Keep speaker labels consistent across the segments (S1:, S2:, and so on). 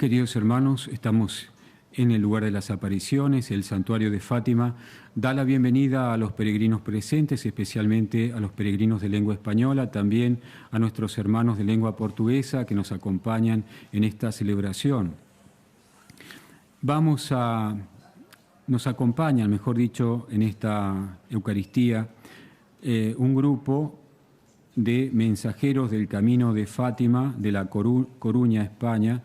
S1: Queridos hermanos, estamos en el lugar de las apariciones, el santuario de Fátima. Da la bienvenida a los peregrinos presentes, especialmente a los peregrinos de lengua española, también a nuestros hermanos de lengua portuguesa que nos acompañan en esta celebración. Nos acompañan, mejor dicho, en esta Eucaristía, un grupo de mensajeros del Camino de Fátima de la Coruña, España,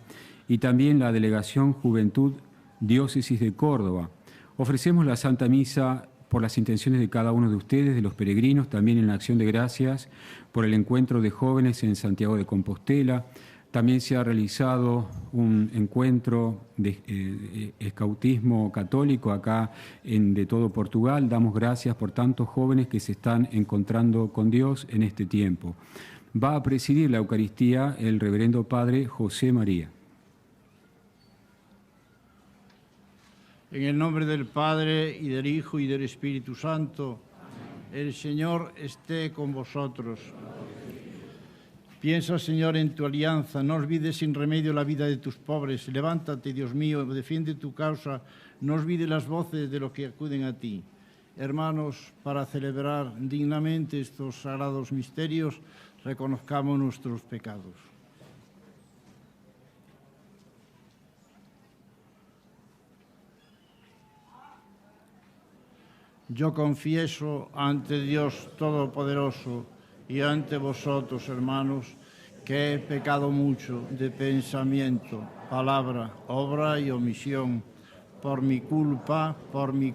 S1: y también la Delegación Juventud Diócesis de Córdoba. Ofrecemos la Santa Misa por las intenciones de cada uno de ustedes, de los peregrinos, también en la acción de gracias por el encuentro de jóvenes en Santiago de Compostela. También se ha realizado un encuentro de escautismo católico acá de todo Portugal. Damos gracias por tantos jóvenes que se están encontrando con Dios en este tiempo. Va a presidir la Eucaristía el reverendo Padre José María.
S2: En el nombre del Padre, y del Hijo, y del Espíritu Santo, el Señor esté con vosotros. Piensa, Señor, en tu alianza, no olvides sin remedio la vida de tus pobres. Levántate, Dios mío, defiende tu causa, no olvides las voces de los que acuden a ti. Hermanos, para celebrar dignamente estos sagrados misterios, reconozcamos nuestros pecados. Yo confieso ante Dios Todopoderoso y ante vosotros, hermanos, que he pecado mucho de pensamiento, palabra, obra y omisión, por mi culpa, por mi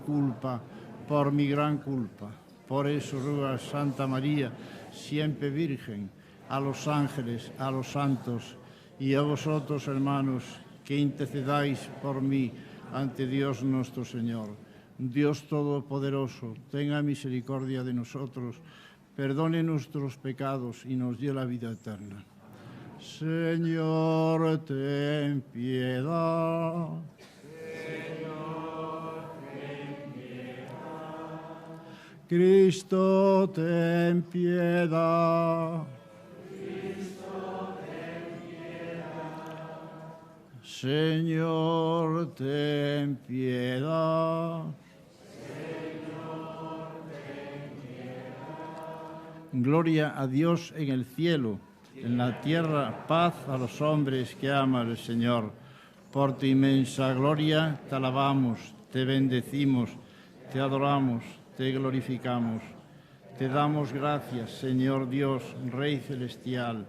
S2: gran culpa. Por eso ruego a Santa María, siempre Virgen, a los ángeles, a los santos y a vosotros, hermanos, que intercedáis por mí ante Dios nuestro Señor. Dios Todopoderoso, tenga misericordia de nosotros, perdone nuestros pecados y nos dé la vida eterna. Señor, ten piedad. Señor, ten piedad. Cristo, ten piedad. Cristo, ten piedad. Señor, ten piedad. Gloria a Dios en el cielo, en la tierra paz a los hombres que aman al Señor. Por tu inmensa gloria te alabamos, te bendecimos, te adoramos, te glorificamos. Te damos gracias, Señor Dios, Rey celestial,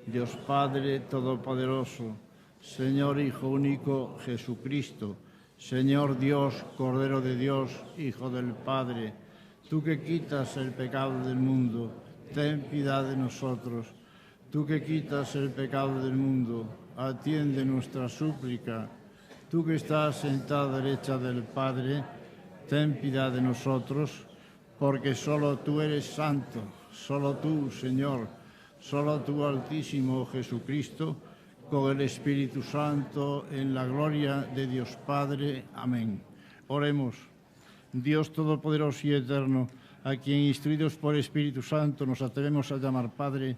S2: Dios Padre todopoderoso, Señor Hijo único Jesucristo, Señor Dios, Cordero de Dios, Hijo del Padre. Tú que quitas el pecado del mundo, ten piedad de nosotros. Tú que quitas el pecado del mundo, atiende nuestra súplica. Tú que estás sentado a la derecha del Padre, ten piedad de nosotros, porque solo tú eres santo, solo tú, Señor, solo tú, Altísimo Jesucristo, con el Espíritu Santo, en la gloria de Dios Padre. Amén. Oremos. Dios Todopoderoso y Eterno, a quien, instruidos por el Espíritu Santo, nos atrevemos a llamar Padre,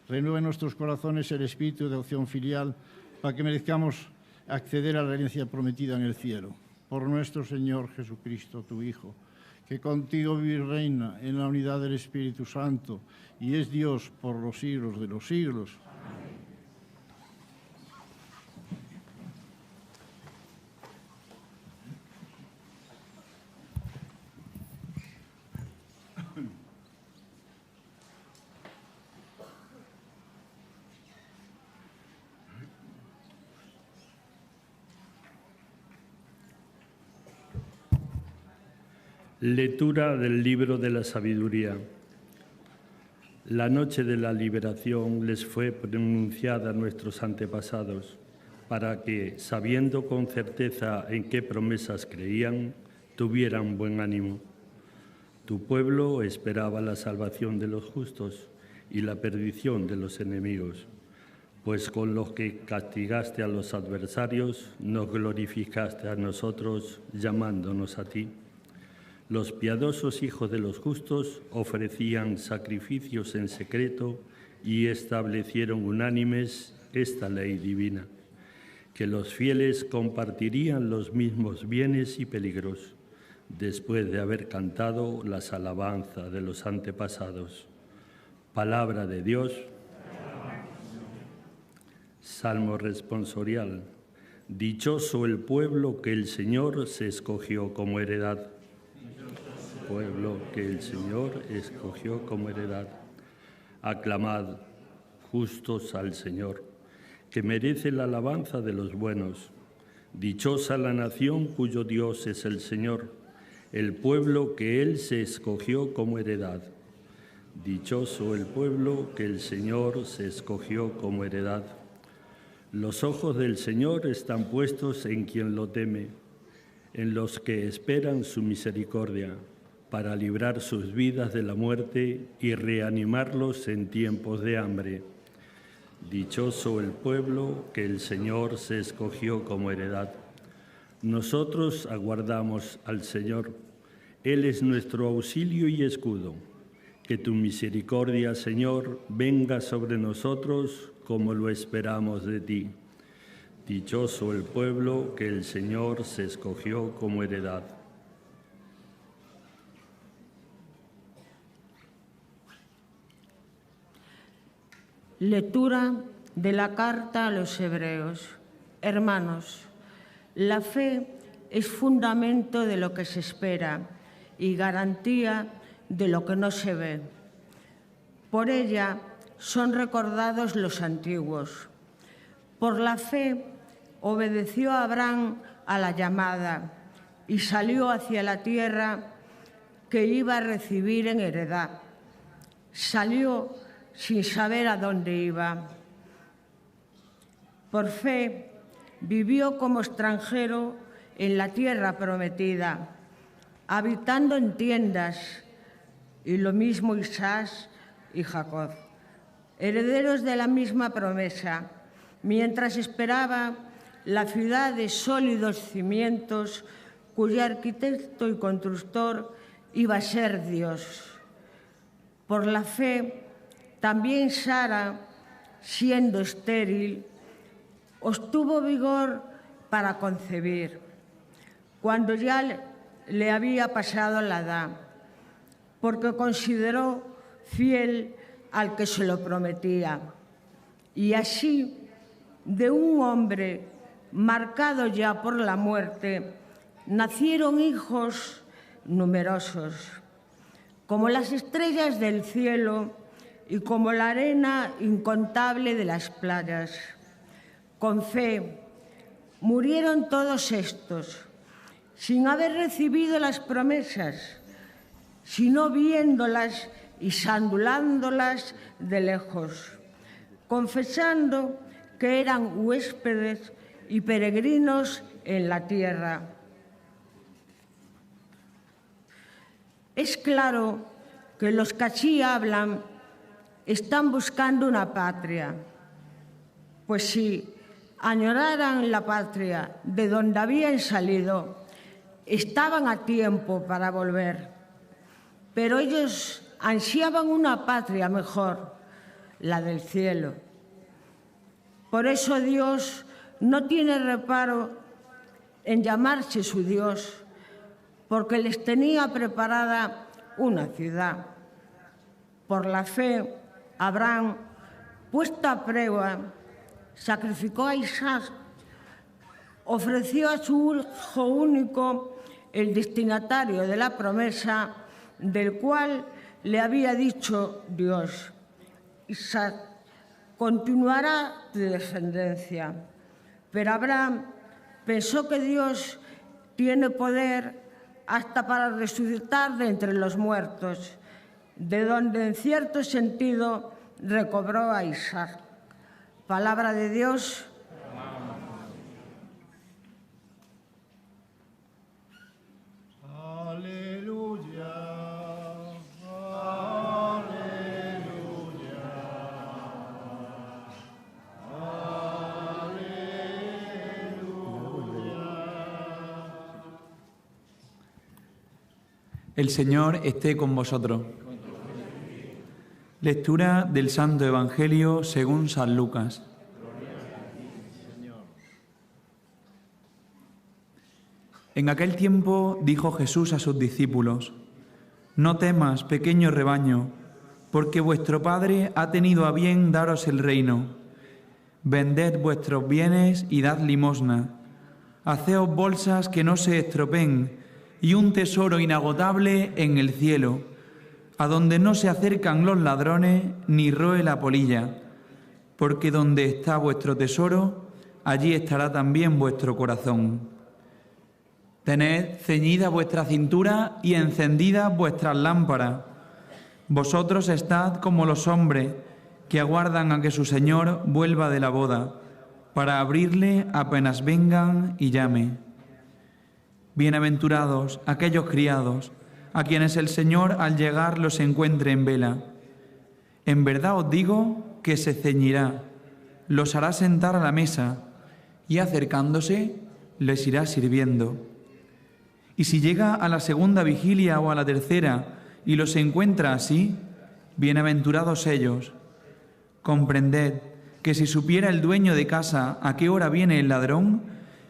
S2: renueva en nuestros corazones el espíritu de adopción filial para que merezcamos acceder a la herencia prometida en el cielo. Por nuestro Señor Jesucristo, tu Hijo, que contigo vive y reina en la unidad del Espíritu Santo y es Dios por los siglos de los siglos.
S3: Lectura del libro de la sabiduría. La noche de la liberación les fue pronunciada a nuestros antepasados, para que, sabiendo con certeza en qué promesas creían, tuvieran buen ánimo. Tu pueblo esperaba la salvación de los justos y la perdición de los enemigos, pues con los que castigaste a los adversarios, nos glorificaste a nosotros, llamándonos a ti. Los piadosos hijos de los justos ofrecían sacrificios en secreto y establecieron unánimes esta ley divina. que los fieles compartirían los mismos bienes y peligros, después de haber cantado las alabanzas de los antepasados. Palabra de Dios. Salmo responsorial. Dichoso el pueblo que el Señor se escogió como heredad. Pueblo que el Señor escogió como heredad. Aclamad, justos al Señor, que merece la alabanza de los buenos. Dichosa la nación cuyo Dios es el Señor, el pueblo que Él se escogió como heredad. Dichoso el pueblo que el Señor se escogió como heredad. Los ojos del Señor están puestos en quien lo teme, en los que esperan su misericordia, para librar sus vidas de la muerte y reanimarlos en tiempos de hambre. Dichoso el pueblo que el Señor se escogió como heredad. Nosotros aguardamos al Señor. Él es nuestro auxilio y escudo. Que tu misericordia, Señor, venga sobre nosotros como lo esperamos de ti. Dichoso el pueblo que el Señor se escogió como heredad.
S4: Lectura de la carta a los Hebreos. Hermanos, la fe es fundamento de lo que se espera y garantía de lo que no se ve. Por ella son recordados los antiguos. Por la fe obedeció Abraham a la llamada y salió hacia la tierra que iba a recibir en heredad. Salió sin saber a dónde iba. Por fe vivió como extranjero en la tierra prometida, habitando en tiendas, y lo mismo Isaac y Jacob, herederos de la misma promesa, mientras esperaba la ciudad de sólidos cimientos, cuyo arquitecto y constructor iba a ser Dios. Por la fe, también Sara, siendo estéril, obtuvo vigor para concebir, cuando ya le había pasado la edad, porque consideró fiel al que se lo prometía. Y así, de un hombre marcado ya por la muerte, nacieron hijos numerosos, como las estrellas del cielo y como la arena incontable de las playas. Con fe murieron todos estos, sin haber recibido las promesas, sino viéndolas y sandulándolas de lejos, confesando que eran huéspedes y peregrinos en la tierra. Es claro que los que así hablan están buscando una patria, pues si añoraran la patria de donde habían salido, estaban a tiempo para volver. Pero ellos ansiaban una patria mejor, la del cielo. Por eso Dios no tiene reparo en llamarse su Dios, porque les tenía preparada una ciudad. Por la fe, Abraham, puesto a prueba, sacrificó a Isaac, ofreció a su hijo único, el destinatario de la promesa, del cual le había dicho Dios: Isaac continuará tu descendencia. Pero Abraham pensó que Dios tiene poder hasta para resucitar de entre los muertos, de donde en cierto sentido recobró a Isaac. Palabra de Dios.
S2: Aleluya, aleluya, aleluya.
S5: El Señor esté con vosotros. Lectura del Santo Evangelio según San Lucas. En aquel tiempo dijo Jesús a sus discípulos: No temas, pequeño rebaño, porque vuestro Padre ha tenido a bien daros el reino. Vended vuestros bienes y dad limosna. Haceos bolsas que no se estropeen y un tesoro inagotable en el cielo, a donde no se acercan los ladrones ni roe la polilla, porque donde está vuestro tesoro, allí estará también vuestro corazón. Tened ceñida vuestra cintura y encendidas vuestras lámparas. Vosotros estad como los hombres que aguardan a que su Señor vuelva de la boda, para abrirle apenas vengan y llame. Bienaventurados aquellos criados, a quienes el Señor al llegar los encuentre en vela. En verdad os digo que se ceñirá, los hará sentar a la mesa, y acercándose les irá sirviendo. Y si llega a la segunda vigilia o a la tercera y los encuentra así, bienaventurados ellos. Comprended que si supiera el dueño de casa a qué hora viene el ladrón,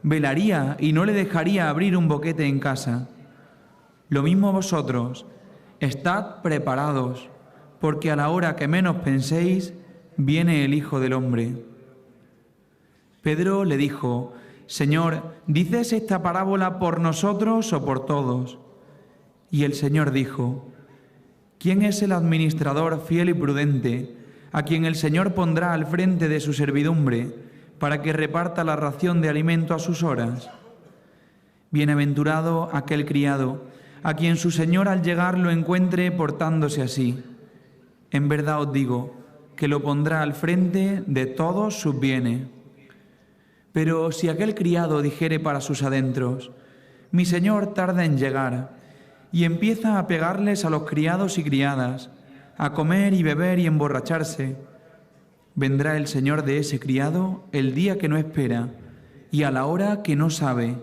S5: velaría y no le dejaría abrir un boquete en casa. Lo mismo vosotros, estad preparados, porque a la hora que menos penséis, viene el Hijo del Hombre. Pedro le dijo: Señor, ¿dices esta parábola por nosotros o por todos? Y el Señor dijo: ¿Quién es el administrador fiel y prudente, a quien el Señor pondrá al frente de su servidumbre, para que reparta la ración de alimento a sus horas? Bienaventurado aquel criado, a quien su Señor al llegar lo encuentre portándose así. En verdad os digo que lo pondrá al frente de todos sus bienes. Pero si aquel criado dijere para sus adentros: Mi Señor tarda en llegar, y empieza a pegarles a los criados y criadas, a comer y beber y emborracharse, vendrá el Señor de ese criado el día que no espera y a la hora que no sabe,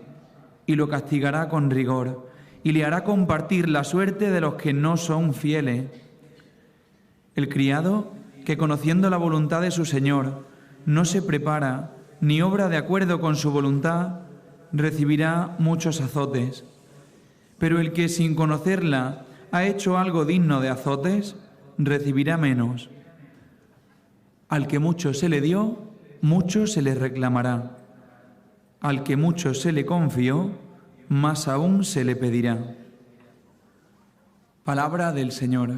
S5: y lo castigará con rigor, y le hará compartir la suerte de los que no son fieles. El criado, que conociendo la voluntad de su Señor, no se prepara ni obra de acuerdo con su voluntad, recibirá muchos azotes. Pero el que sin conocerla ha hecho algo digno de azotes, recibirá menos. Al que mucho se le dio, mucho se le reclamará. Al que mucho se le confió, más aún se le pedirá. Palabra del Señor.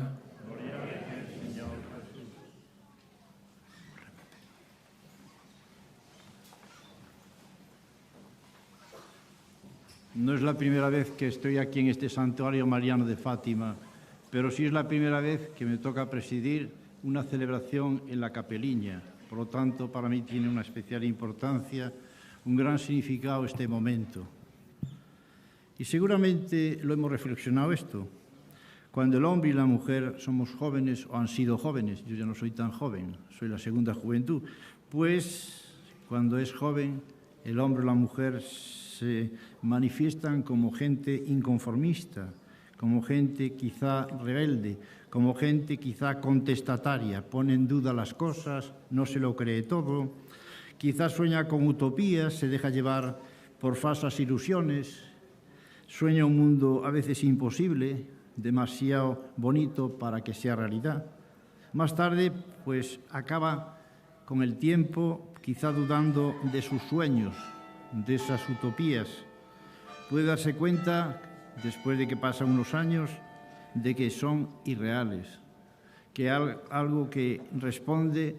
S2: No es la primera vez que estoy aquí en este santuario mariano de Fátima, pero sí es la primera vez que me toca presidir una celebración en la Capeliña. Por lo tanto, para mí tiene una especial importancia, un gran significado este momento. Y seguramente lo hemos reflexionado esto. Cuando el hombre y la mujer somos jóvenes o han sido jóvenes, yo ya no soy tan joven, soy la segunda juventud, pues cuando es joven el hombre o la mujer se manifiestan como gente inconformista, como gente quizá rebelde, como gente quizá contestataria, pone en duda las cosas, no se lo cree todo, quizá sueña con utopías, se deja llevar por falsas ilusiones, sueña un mundo a veces imposible, demasiado bonito para que sea realidad. Más tarde, pues acaba con el tiempo quizá dudando de sus sueños, de esas utopías. Puede darse cuenta, después de que pasan unos años, de que son irreales, que algo que responde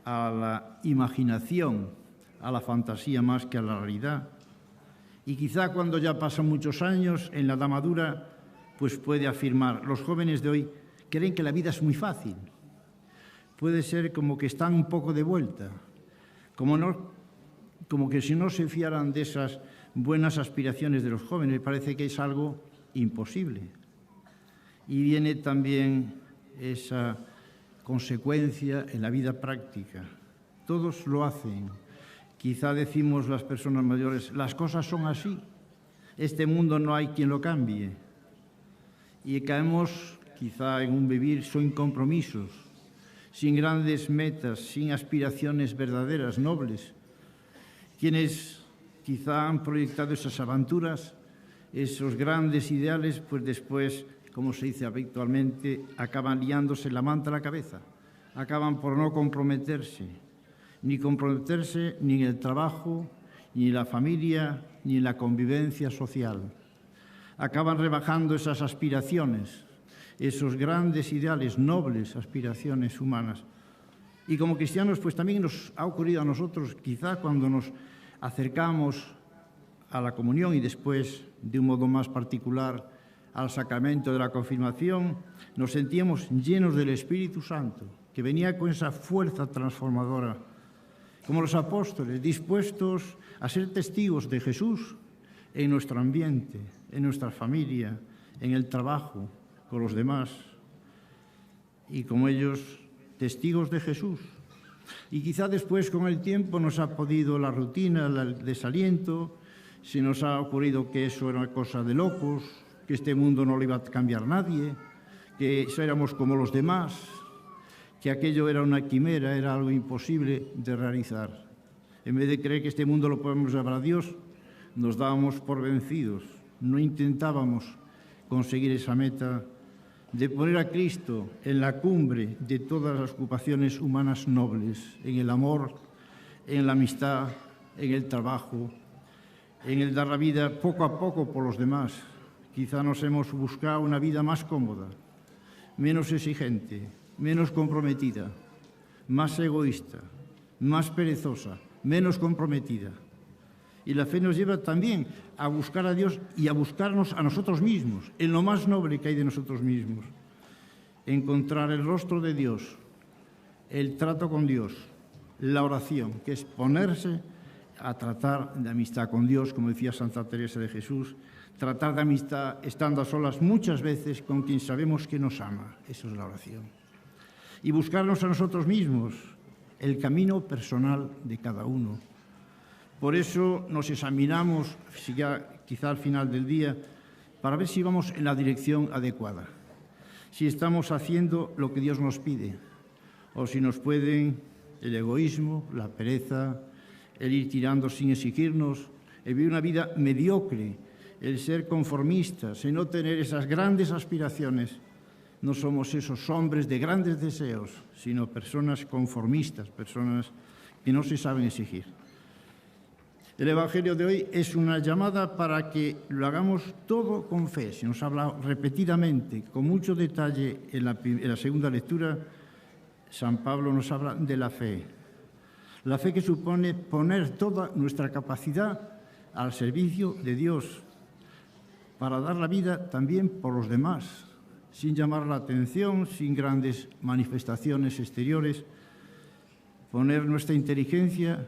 S2: a la imaginación, a la fantasía más que a la realidad. Y quizá cuando ya pasan muchos años, en la edad madura, pues puede afirmar, los jóvenes de hoy creen que la vida es muy fácil. Puede ser como que están un poco de vuelta, como que si no se fiaran de esas buenas aspiraciones de los jóvenes, parece que es algo imposible. Y viene también esa consecuencia en la vida práctica. Todos lo hacen. Quizá decimos las personas mayores, las cosas son así, este mundo no hay quien lo cambie. Y caemos quizá en un vivir sin compromisos, sin grandes metas, sin aspiraciones verdaderas, nobles. Quienes quizá han proyectado esas aventuras Esos grandes ideales, pues después, como se dice habitualmente, acaban liándose la manta a la cabeza, acaban por no comprometerse ni en el trabajo, ni en la familia, ni en la convivencia social. Acaban rebajando esas aspiraciones, esos grandes ideales, nobles aspiraciones humanas. Y como cristianos, pues también nos ha ocurrido a nosotros, quizá cuando nos acercamos a la comunión y después, de un modo más particular, al sacramento de la confirmación, nos sentíamos llenos del Espíritu Santo, que venía con esa fuerza transformadora, como los apóstoles, dispuestos a ser testigos de Jesús en nuestro ambiente, en nuestra familia, en el trabajo, con los demás, y como ellos, testigos de Jesús. Y quizá después, con el tiempo, nos ha podido la rutina, el desaliento, se nos ha ocurrido que eso era una cosa de locos, que este mundo no lo iba a cambiar nadie, que éramos como los demás, que aquello era una quimera, era algo imposible de realizar. En vez de creer que este mundo lo podemos llevar a Dios, nos dábamos por vencidos, no intentábamos conseguir esa meta de poner a Cristo en la cumbre de todas las ocupaciones humanas nobles, en el amor, en la amistad, en el trabajo, en el dar la vida poco a poco por los demás. Quizá nos hemos buscado una vida más cómoda, menos exigente, menos comprometida, más egoísta, más perezosa, menos comprometida. Y la fe nos lleva también a buscar a Dios y a buscarnos a nosotros mismos, en lo más noble que hay de nosotros mismos. Encontrar el rostro de Dios, el trato con Dios, la oración, que es ponerse a tratar de amistad con Dios, como decía Santa Teresa de Jesús, tratar de amistad estando a solas muchas veces con quien sabemos que nos ama. Eso es la oración. Y buscarnos a nosotros mismos, el camino personal de cada uno. Por eso nos examinamos, quizá al final del día, para ver si vamos en la dirección adecuada, si estamos haciendo lo que Dios nos pide, o si nos pueden el egoísmo, la pereza, el ir tirando sin exigirnos, el vivir una vida mediocre, el ser conformistas, el no tener esas grandes aspiraciones. No somos esos hombres de grandes deseos, sino personas conformistas, personas que no se saben exigir. El Evangelio de hoy es una llamada para que lo hagamos todo con fe. Se nos habla repetidamente, con mucho detalle en la segunda lectura. San Pablo nos habla de la fe. La fe que supone poner toda nuestra capacidad al servicio de Dios para dar la vida también por los demás, sin llamar la atención, sin grandes manifestaciones exteriores. Poner nuestra inteligencia.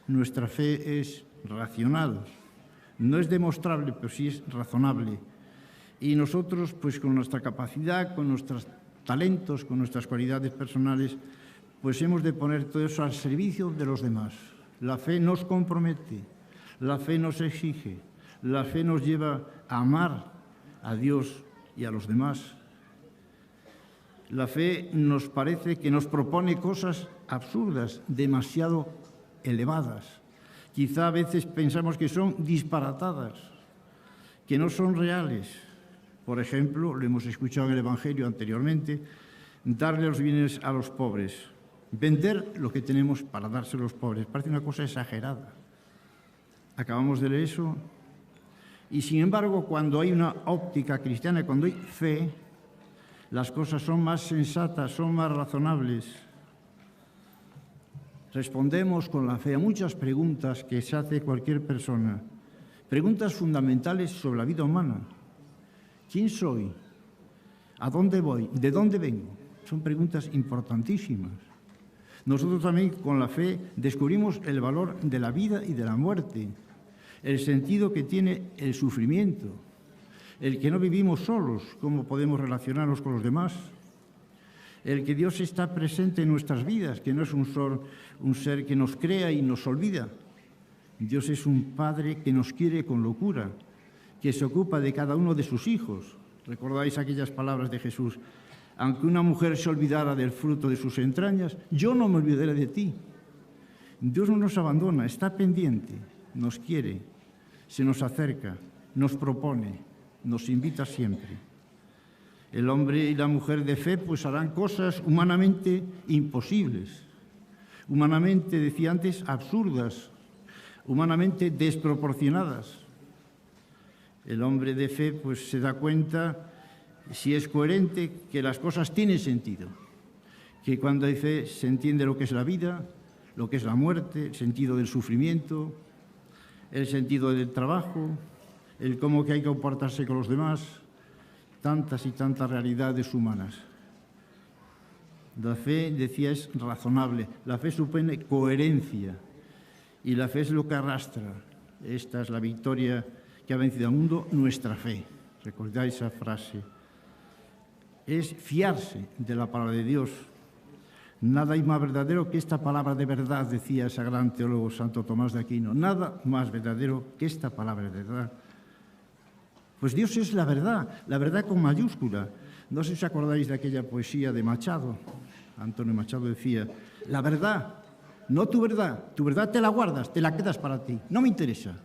S2: Nuestra fe es racional, no es demostrable, pero sí es razonable. Y nosotros, pues con nuestra capacidad, con nuestros talentos, con nuestras cualidades personales, pues hemos de poner todo eso al servicio de los demás. La fe nos compromete, la fe nos exige, la fe nos lleva a amar a Dios y a los demás. La fe nos parece que nos propone cosas absurdas, demasiado elevadas. Quizá a veces pensamos que son disparatadas, que no son reales. Por ejemplo, lo hemos escuchado en el Evangelio anteriormente, darle los bienes a los pobres, vender lo que tenemos para dárselo a los pobres. Parece una cosa exagerada. Acabamos de leer eso. Y sin embargo, cuando hay una óptica cristiana, cuando hay fe, las cosas son más sensatas, son más razonables. Respondemos con la fe a muchas preguntas que se hace cualquier persona, preguntas fundamentales sobre la vida humana. ¿Quién soy? ¿A dónde voy? ¿De dónde vengo? Son preguntas importantísimas. Nosotros también con la fe descubrimos el valor de la vida y de la muerte, el sentido que tiene el sufrimiento, el que no vivimos solos, cómo podemos relacionarnos con los demás, el que Dios está presente en nuestras vidas, que no es un ser que nos crea y nos olvida. Dios es un Padre que nos quiere con locura, que se ocupa de cada uno de sus hijos. ¿Recordáis aquellas palabras de Jesús? Aunque una mujer se olvidara del fruto de sus entrañas, yo no me olvidaré de ti. Dios no nos abandona, está pendiente, nos quiere, se nos acerca nos propone, nos invita siempre. El hombre y la mujer de fe pues harán cosas humanamente imposibles, humanamente, decía antes, absurdas, humanamente desproporcionadas. El hombre de fe pues se da cuenta, si es coherente, que las cosas tienen sentido, que cuando hay fe se entiende lo que es la vida, lo que es la muerte, el sentido del sufrimiento, el sentido del trabajo, el cómo que hay que comportarse con los demás, tantas y tantas realidades humanas. La fe, decía, es razonable, la fe supone coherencia y la fe es lo que arrastra. Esta es la victoria que ha vencido al mundo, nuestra fe. Recordáis esa frase. Es fiarse de la palabra de Dios. Nada hay más verdadero que esta palabra de verdad, decía ese gran teólogo Santo Tomás de Aquino. Nada más verdadero que esta palabra de verdad. Pues Dios es la verdad con mayúscula. No sé si os acordáis de aquella poesía de Machado. Antonio Machado decía, la verdad, no tu verdad te la guardas, te la quedas para ti, no me interesa.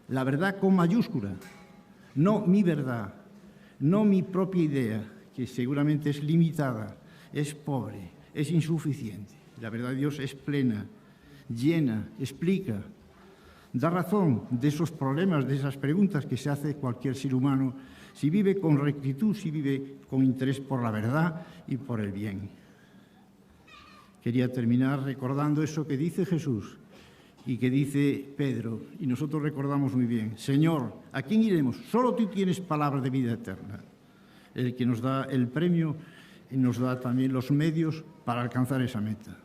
S2: La verdad con mayúscula, no mi verdad, no mi propia idea, que seguramente es limitada, es pobre, es insuficiente. La verdad de Dios es plena, llena, explica, da razón de esos problemas, de esas preguntas que se hace cualquier ser humano, si vive con rectitud, si vive con interés por la verdad y por el bien. Quería terminar recordando eso que dice Jesús y que dice Pedro, y nosotros recordamos muy bien. Señor, ¿a quién iremos? Solo tú tienes palabra de vida eterna. El que nos da el premio y nos da también los medios para alcanzar esa meta.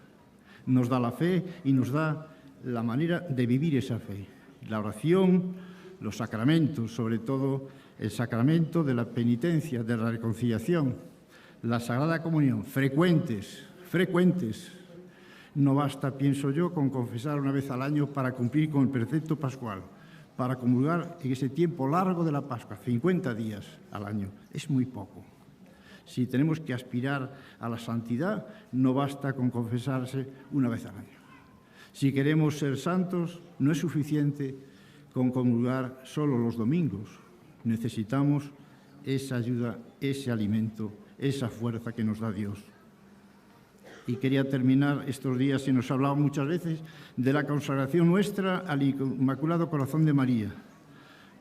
S2: Nos da la fe y nos da la manera de vivir esa fe. La oración, los sacramentos, sobre todo el sacramento de la penitencia, de la reconciliación, la Sagrada Comunión, frecuentes. No basta, pienso yo, con confesar una vez al año para cumplir con el precepto pascual, para comulgar en ese tiempo largo de la Pascua, 50 días al año. Es muy poco. Si tenemos que aspirar a la santidad, no basta con confesarse una vez al año. Si queremos ser santos, no es suficiente con comulgar solo los domingos. Necesitamos esa ayuda, ese alimento, esa fuerza que nos da Dios. Y quería terminar estos días, se nos ha hablado muchas veces, de la consagración nuestra al Inmaculado Corazón de María.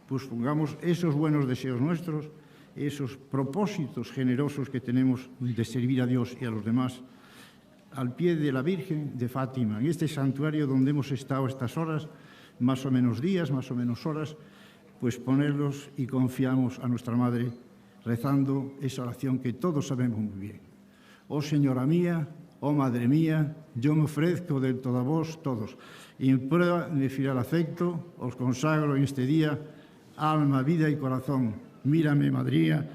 S2: Pues pongamos esos buenos deseos nuestros, esos propósitos generosos que tenemos de servir a Dios y a los demás, al pie de la Virgen de Fátima, en este santuario donde hemos estado estas horas, más o menos días, más o menos horas, pues ponerlos y confiamos a nuestra Madre rezando esa oración que todos sabemos muy bien. Oh Señora mía, oh Madre mía, yo me ofrezco del todo a vos todos, y en prueba de fiel afecto os consagro en este día alma, vida y corazón. Mírame, Madre mía,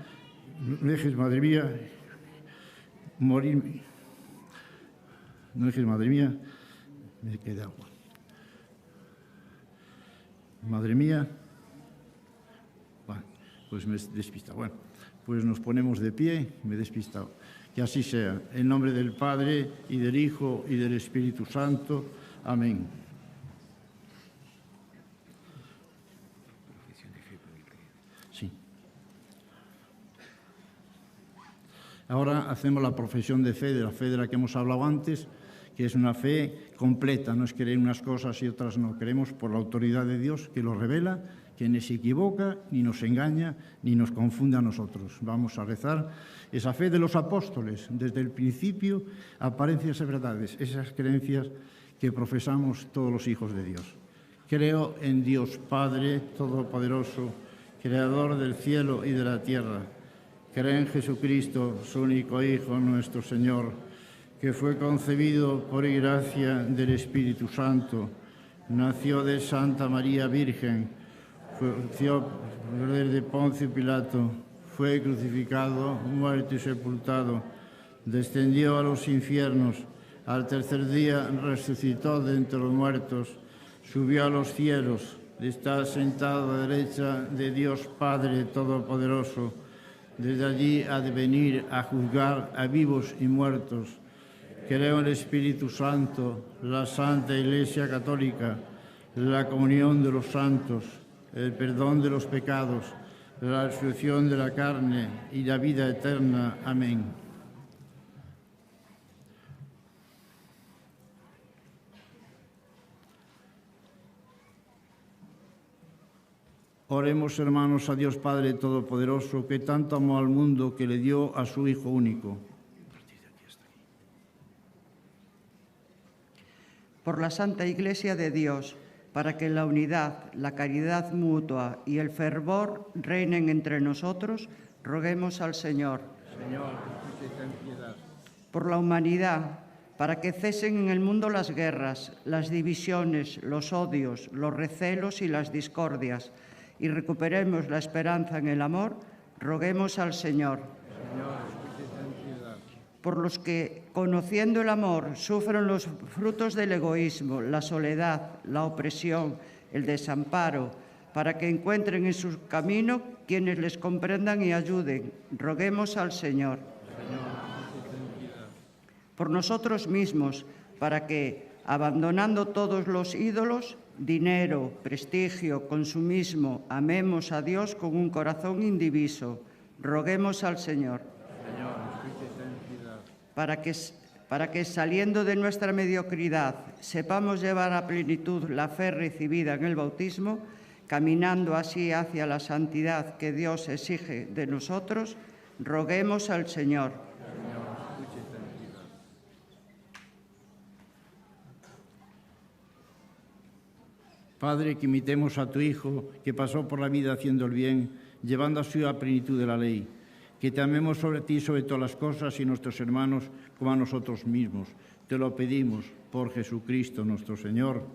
S2: no dejes, Madre mía, morir. No dejes, Madre mía, me queda agua. Madre mía, bueno, pues me he despistado. Bueno, pues nos ponemos de pie, me he despistado. Que así sea. En nombre del Padre, y del Hijo, y del Espíritu Santo. Amén. Sí. Ahora hacemos la profesión de fe, de la que hemos hablado antes, que es una fe completa, no es creer unas cosas y otras no. Creemos por la autoridad de Dios que lo revela, que ni se equivoca, ni nos engaña, ni nos confunde a nosotros. Vamos a rezar esa fe de los apóstoles. Desde el principio aparecen esas verdades, esas creencias que profesamos todos los hijos de Dios. Creo en Dios Padre Todopoderoso, Creador del cielo y de la tierra. Creo en Jesucristo, su único Hijo, nuestro Señor, que fue concebido por gracia del Espíritu Santo, nació de Santa María Virgen, nació de Poncio Pilato, fue crucificado, muerto y sepultado, descendió a los infiernos, al tercer día resucitó de entre los muertos, subió a los cielos, está sentado a la derecha de Dios Padre Todopoderoso, desde allí ha de venir a juzgar a vivos y muertos. Creo en el Espíritu Santo, la Santa Iglesia Católica, la comunión de los santos, el perdón de los pecados, la resurrección de la carne y la vida eterna. Amén. Oremos, hermanos, a Dios Padre Todopoderoso, que tanto amó al mundo que le dio a su Hijo único.
S6: Por la Santa Iglesia de Dios, para que la unidad, la caridad mutua y el fervor reinen entre nosotros, roguemos al Señor.
S2: Señor, ten piedad.
S6: Por la humanidad, para que cesen en el mundo las guerras, las divisiones, los odios, los recelos y las discordias, y recuperemos la esperanza en el amor, roguemos al Señor.
S2: Señor, ten piedad.
S6: Por los que, conociendo el amor, sufren los frutos del egoísmo, la soledad, la opresión, el desamparo, para que encuentren en su camino quienes les comprendan y ayuden, roguemos al Señor. Por nosotros mismos, para que, abandonando todos los ídolos, dinero, prestigio, consumismo, amemos a Dios con un corazón indiviso, roguemos al Señor. Para que saliendo de nuestra mediocridad sepamos llevar a plenitud la fe recibida en el bautismo, caminando así hacia la santidad que Dios exige de nosotros, roguemos al Señor.
S2: Padre, que imitemos a tu Hijo, que pasó por la vida haciendo el bien, llevando así a plenitud de la ley. Que te amemos sobre ti, sobre todas las cosas, y nuestros hermanos como a nosotros mismos. Te lo pedimos por Jesucristo nuestro Señor.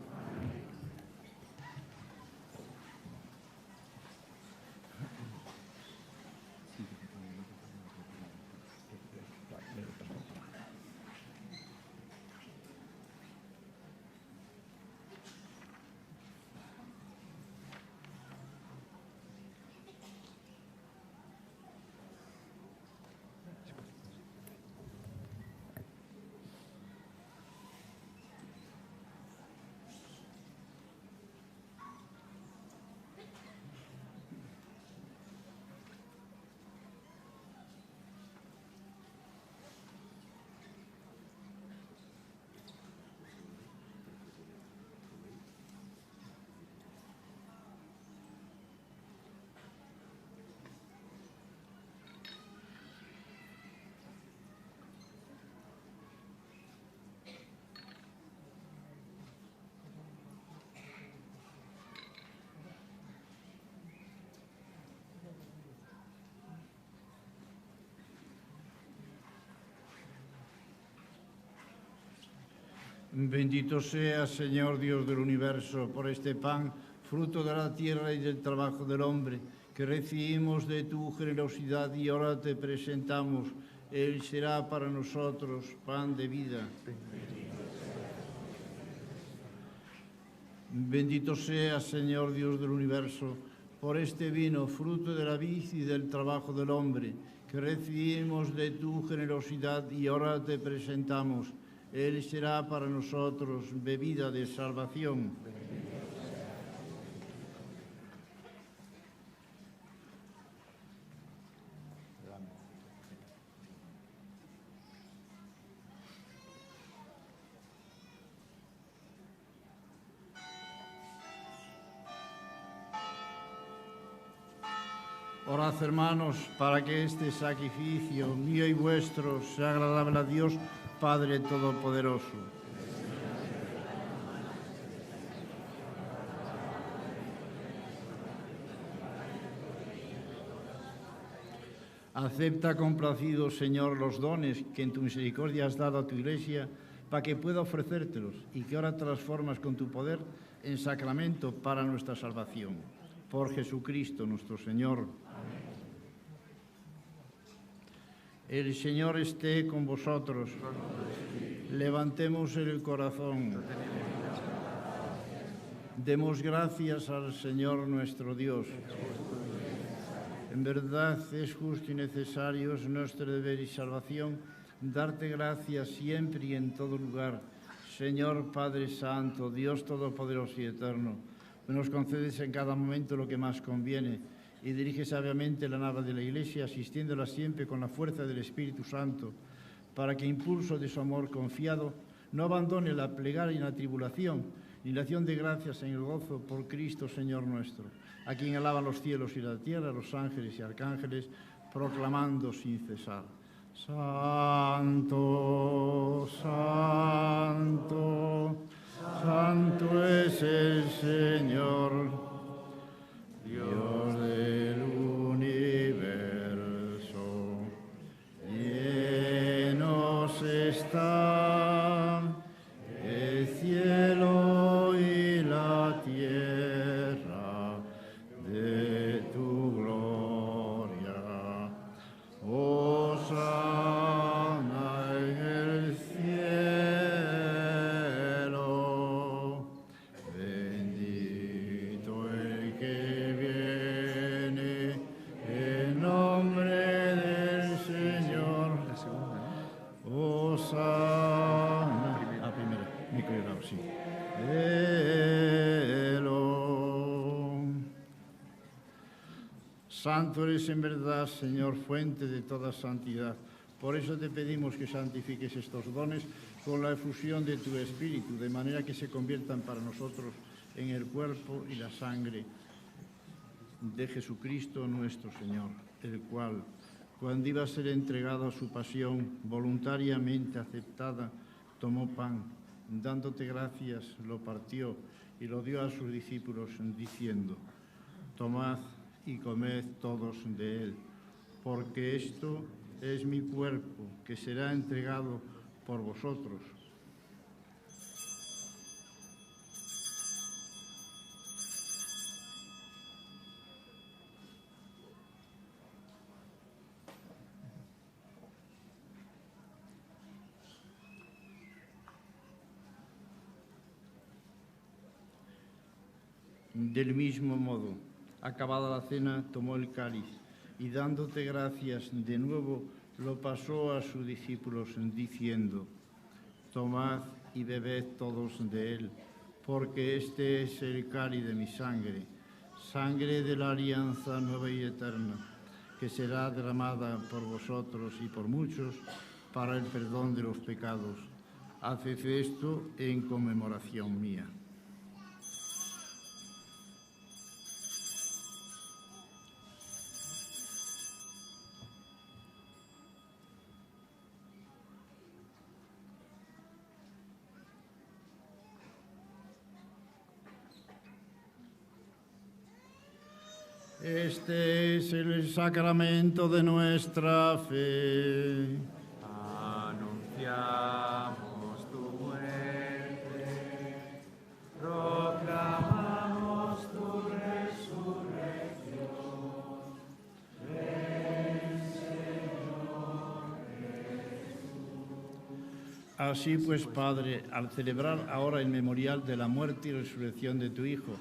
S2: Bendito sea, Señor Dios del universo, por este pan, fruto de la tierra y del trabajo del hombre, que recibimos de tu generosidad y ahora te presentamos. Él será para nosotros pan de vida. Bendito sea, Señor Dios del universo, por este vino, fruto de la vid y del trabajo del hombre, que recibimos de tu generosidad y ahora te presentamos. Él será para nosotros bebida de salvación. Orad, hermanos, para que este sacrificio mío y vuestro sea agradable a Dios, Padre Todopoderoso. Acepta complacido, Señor, los dones que en tu misericordia has dado a tu Iglesia, para que pueda ofrecértelos y que ahora transformas con tu poder en sacramento para nuestra salvación. Por Jesucristo nuestro Señor. El Señor esté con vosotros. Levantemos el corazón. Demos gracias al Señor nuestro Dios. En verdad es justo y necesario, es nuestro deber y salvación, darte gracias siempre y en todo lugar, Señor Padre Santo, Dios Todopoderoso y Eterno, nos concedes en cada momento lo que más conviene y dirige sabiamente la nave de la Iglesia, asistiéndola siempre con la fuerza del Espíritu Santo, para que, impulso de su amor confiado, no abandone la plegaria en la tribulación, ni la acción de gracias en el gozo por Cristo Señor nuestro, a quien alaban los cielos y la tierra, los ángeles y arcángeles, proclamando sin cesar: Santo, santo, santo es el Señor, Dios del universo. Llenos están el cielo y la tierra de tu gloria. Hosana en el cielo. Bendito el que viene en nombre del Señor. La segunda, ¿no? Hosana. La primera. Mi querido, sí. Santo eres en verdad, Señor, fuente de toda santidad. Por eso te pedimos que santifiques estos dones con la efusión de tu Espíritu, de manera que se conviertan para nosotros en el cuerpo y la sangre de Jesucristo nuestro Señor, el cual, cuando iba a ser entregado a su pasión voluntariamente aceptada, tomó pan, dándote gracias, lo partió y lo dio a sus discípulos, diciendo: Tomad y comed todos de él, porque esto es mi cuerpo, que será entregado por vosotros. Del mismo modo, acabada la cena, tomó el cáliz y, dándote gracias de nuevo, lo pasó a sus discípulos, diciendo: Tomad y bebed todos de él, porque este es el cáliz de mi sangre, sangre de la alianza nueva y eterna, que será derramada por vosotros y por muchos para el perdón de los pecados. Haced esto en conmemoración mía. Este es el sacramento de nuestra fe.
S7: Anunciamos tu muerte, proclamamos tu resurrección. Ven, Señor Jesús.
S2: Así pues, Padre, al celebrar ahora el memorial de la muerte y resurrección de tu Hijo,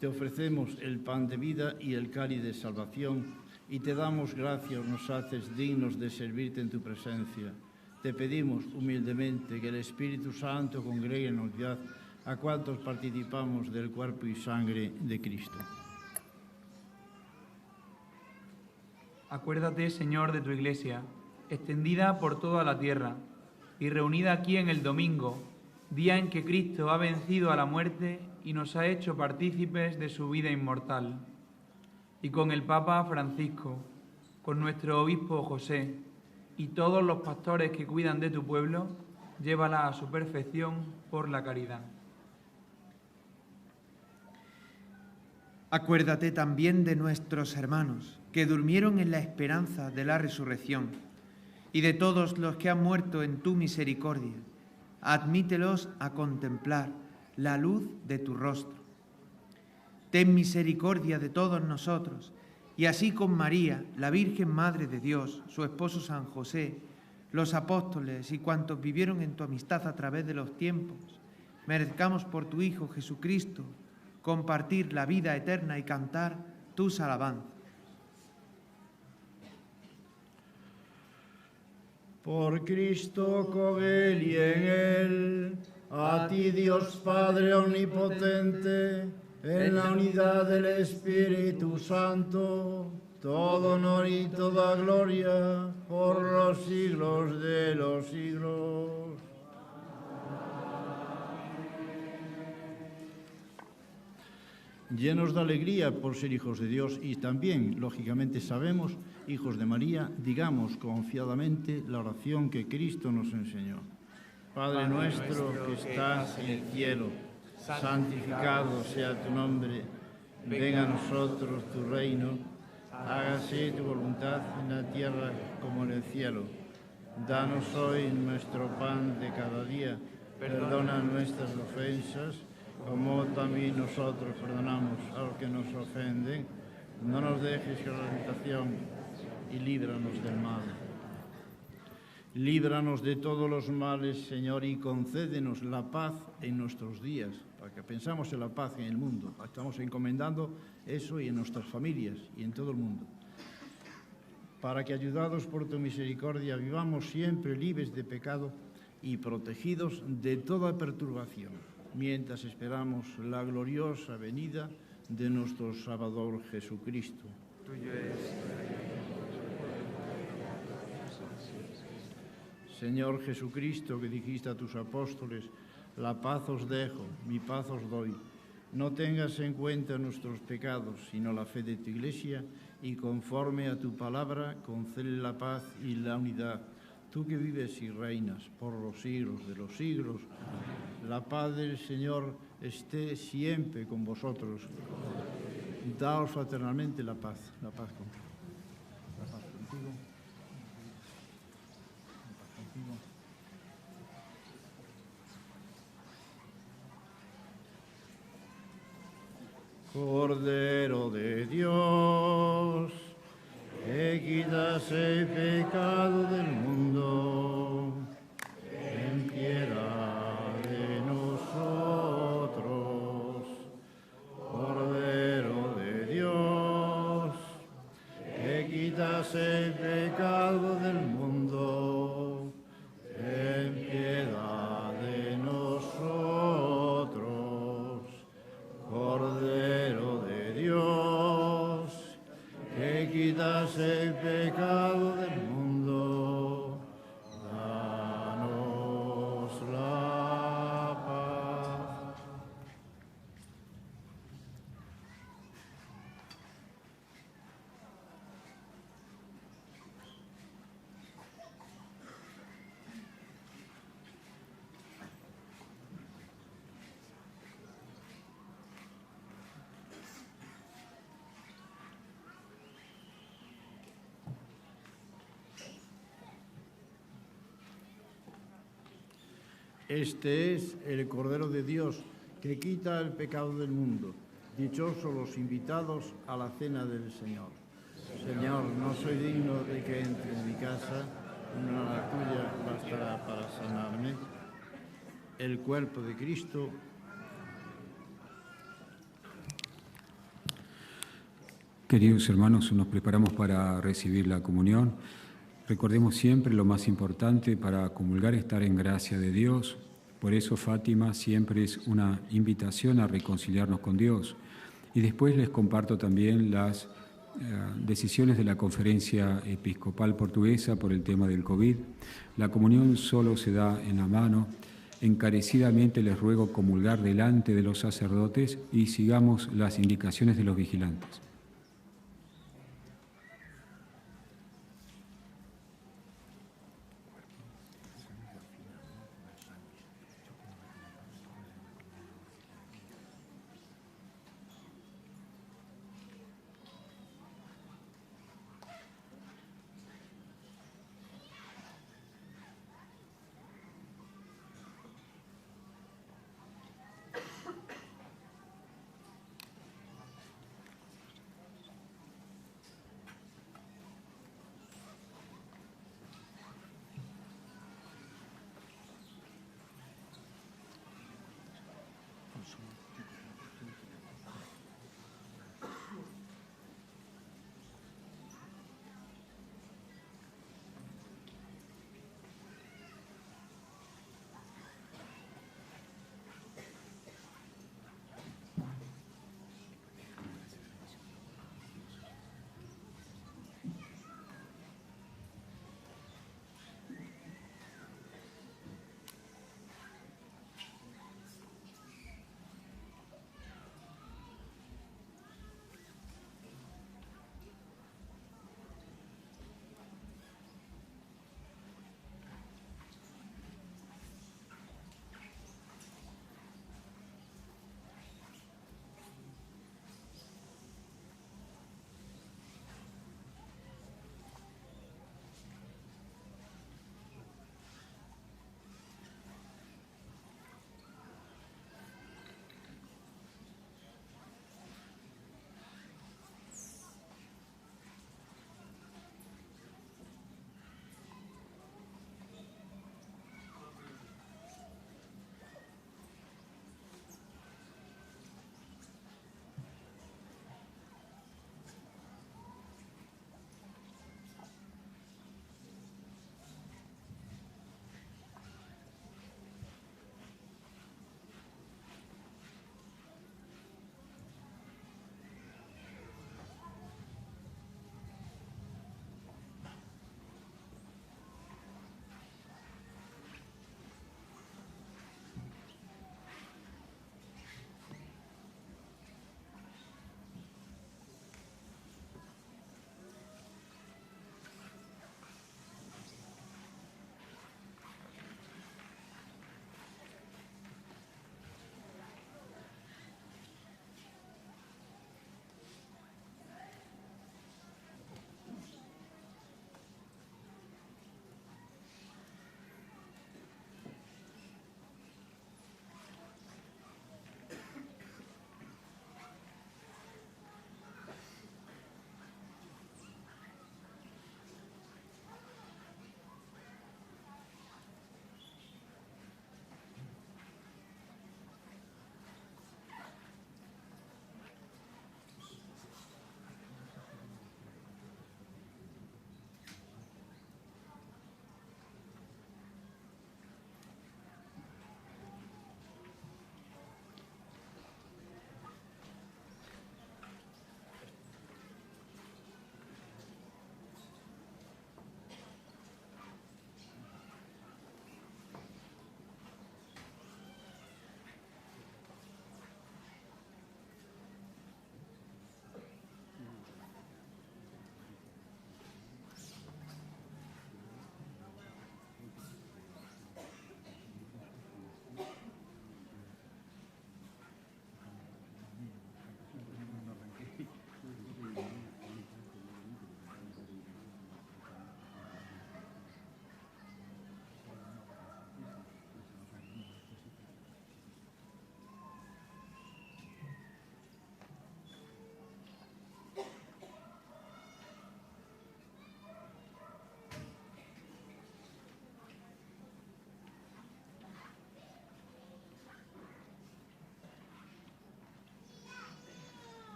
S2: te ofrecemos el pan de vida y el cáliz de salvación, y te damos gracias, nos haces dignos de servirte en tu presencia. Te pedimos humildemente que el Espíritu Santo congregue en unidad a cuantos participamos del cuerpo y sangre de Cristo.
S5: Acuérdate, Señor, de tu Iglesia, extendida por toda la tierra y reunida aquí en el domingo, día en que Cristo ha vencido a la muerte y nos ha hecho partícipes de su vida inmortal. Y con el Papa Francisco, con nuestro obispo José y todos los pastores que cuidan de tu pueblo, llévala a su perfección por la caridad.
S8: Acuérdate también de nuestros hermanos que durmieron en la esperanza de la resurrección y de todos los que han muerto en tu misericordia. Admítelos a contemplar la luz de tu rostro. Ten misericordia de todos nosotros, y así con María, la Virgen Madre de Dios, su esposo San José, los apóstoles y cuantos vivieron en tu amistad a través de los tiempos, merezcamos por tu Hijo Jesucristo compartir la vida eterna y cantar tus alabanzas.
S2: Por Cristo, con Él y en Él, a ti, Dios Padre Omnipotente, en la unidad del Espíritu Santo, todo honor y toda gloria por los siglos de los siglos. Llenos de alegría por ser hijos de Dios y también, lógicamente, sabemos, hijos de María, digamos confiadamente la oración que Cristo nos enseñó. Padre nuestro que estás en el cielo, santificado sea tu nombre, venga a nosotros tu reino, hágase tu voluntad en la tierra como en el cielo. Danos hoy nuestro pan de cada día, perdona nuestras ofensas, como también nosotros perdonamos a los que nos ofenden. No nos dejes caer en la tentación y líbranos del mal. Líbranos de todos los males, Señor, y concédenos la paz en nuestros días, para que pensamos en la paz en el mundo. Estamos encomendando eso y en nuestras familias y en todo el mundo. Para que, ayudados por tu misericordia, vivamos siempre libres de pecado y protegidos de toda perturbación, mientras esperamos la gloriosa venida de nuestro Salvador Jesucristo.
S8: Tuyo es.
S2: Señor Jesucristo, que dijiste a tus apóstoles, la paz os dejo, mi paz os doy. No tengas en cuenta nuestros pecados, sino la fe de tu Iglesia, y conforme a tu palabra, concede la paz y la unidad. Tú que vives y reinas por los siglos de los siglos, la paz del Señor esté siempre con vosotros. Daos fraternalmente la paz contigo. La paz contigo. La paz contigo. Cordero de Dios, que quitas el pecado del mundo, ten piedad de nosotros. Cordero de Dios, que quitas el pecado del mundo, ten piedad de nosotros. Cordero de Dios, que quitas el pecado del mundo, danos la paz. Este es el Cordero de Dios, que quita el pecado del mundo. Dichosos los invitados a la cena del Señor. Señor, no soy digno de que entre en mi casa, una la tuya bastará para sanarme. El cuerpo de Cristo.
S1: Queridos hermanos, nos preparamos para recibir la comunión. Recordemos siempre lo más importante para comulgar, estar en gracia de Dios. Por eso Fátima siempre es una invitación a reconciliarnos con Dios. Y después les comparto también las decisiones de la Conferencia Episcopal Portuguesa por el tema del COVID. La comunión solo se da en la mano. Encarecidamente les ruego comulgar delante de los sacerdotes y sigamos las indicaciones de los vigilantes.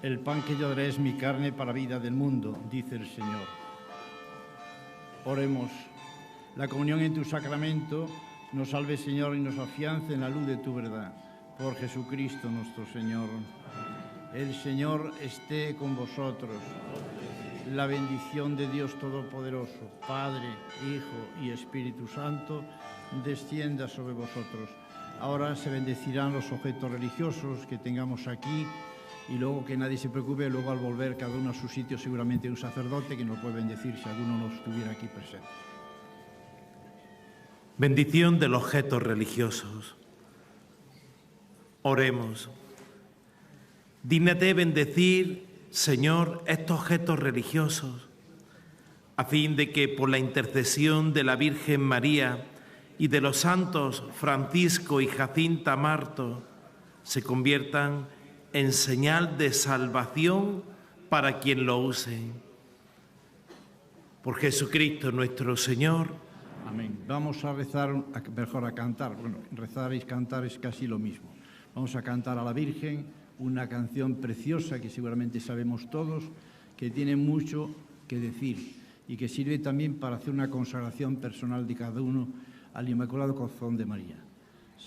S2: El pan que yo daré es mi carne para vida del mundo, dice el Señor. Oremos. La comunión en tu sacramento nos salve, Señor, y nos afiance en la luz de tu verdad. Por Jesucristo nuestro Señor. El Señor esté con vosotros. La bendición de Dios Todopoderoso, Padre, Hijo y Espíritu Santo, descienda sobre vosotros. Ahora se bendecirán los objetos religiosos que tengamos aquí y luego que nadie se preocupe, luego al volver cada uno a su sitio seguramente un sacerdote que nos puede bendecir si alguno no estuviera aquí presente.
S9: Bendición de los objetos religiosos. Oremos. Dígnate bendecir, Señor, estos objetos religiosos, a fin de que por la intercesión de la Virgen María y de los santos Francisco y Jacinta Marto se conviertan en señal de salvación para quien lo use. Por Jesucristo nuestro Señor.
S2: Amén. Vamos a rezar, mejor a cantar. Bueno, rezar y cantar es casi lo mismo. Vamos a cantar a la Virgen una canción preciosa que seguramente sabemos todos, que tiene mucho que decir y que sirve también para hacer una consagración personal de cada uno al Inmaculado Corazón de María.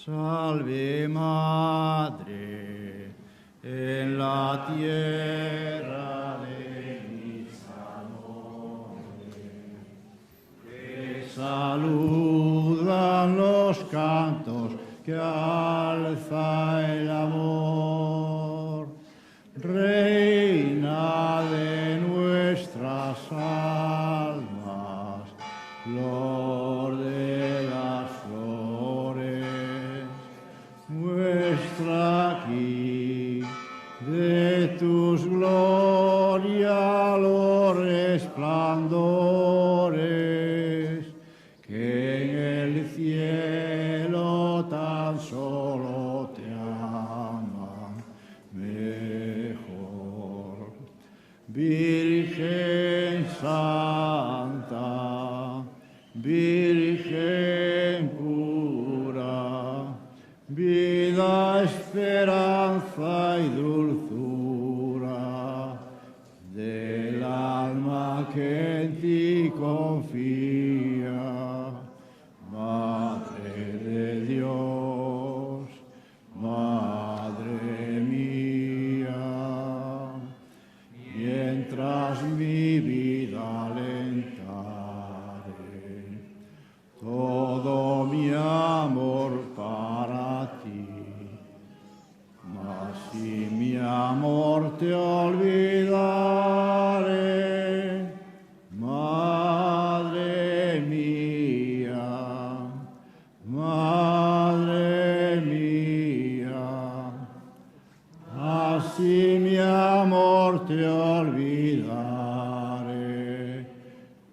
S2: Salve Madre, en la tierra de mis amores, que saludan los cantos que alza el amor, Reina de nuestras almas, flor de las flores, muestra aquí de tus gloria los resplandores, que en el cielo tan solo te aman mejor. Virgen Santa, Virgen pura, vida, esperanza y dulzura del alma que en ti confía, Madre de Dios, Madre mía, mientras mi vida alentare, todo mi amor para ti, mas si mi amor te olvidare, Madre mía, Madre mía, así mi amor te olvidare,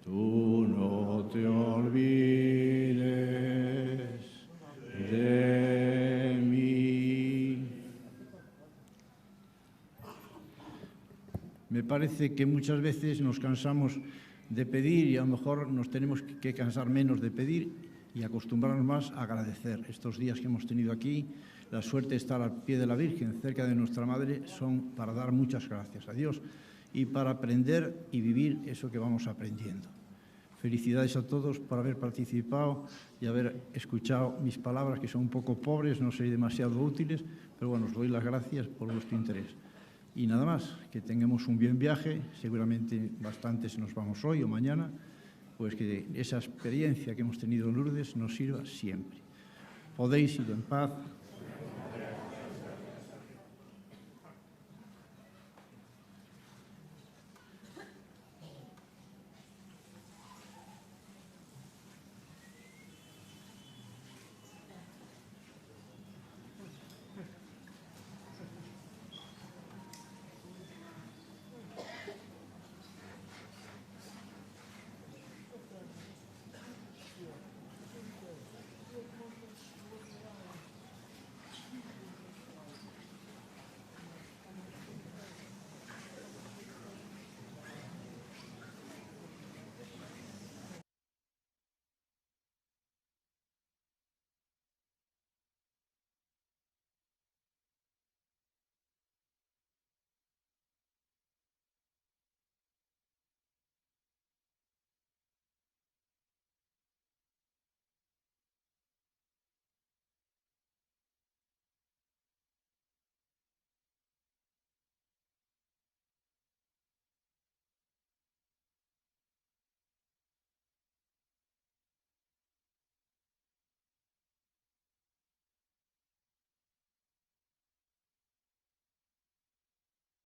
S2: tú no te olvides de mí. Me parece que muchas veces nos cansamos de pedir y a lo mejor nos tenemos que cansar menos de pedir y acostumbrarnos más a agradecer. Estos días que hemos tenido aquí, la suerte de estar al pie de la Virgen, cerca de nuestra Madre, son para dar muchas gracias a Dios y para aprender y vivir eso que vamos aprendiendo. Felicidades a todos por haber participado y haber escuchado mis palabras, que son un poco pobres, no soy demasiado útiles, pero bueno, os doy las gracias por vuestro interés. Y nada más, que tengamos un buen viaje, seguramente bastantes nos vamos hoy o mañana, pues que esa experiencia que hemos tenido en Lourdes nos sirva siempre. Podéis ir en paz.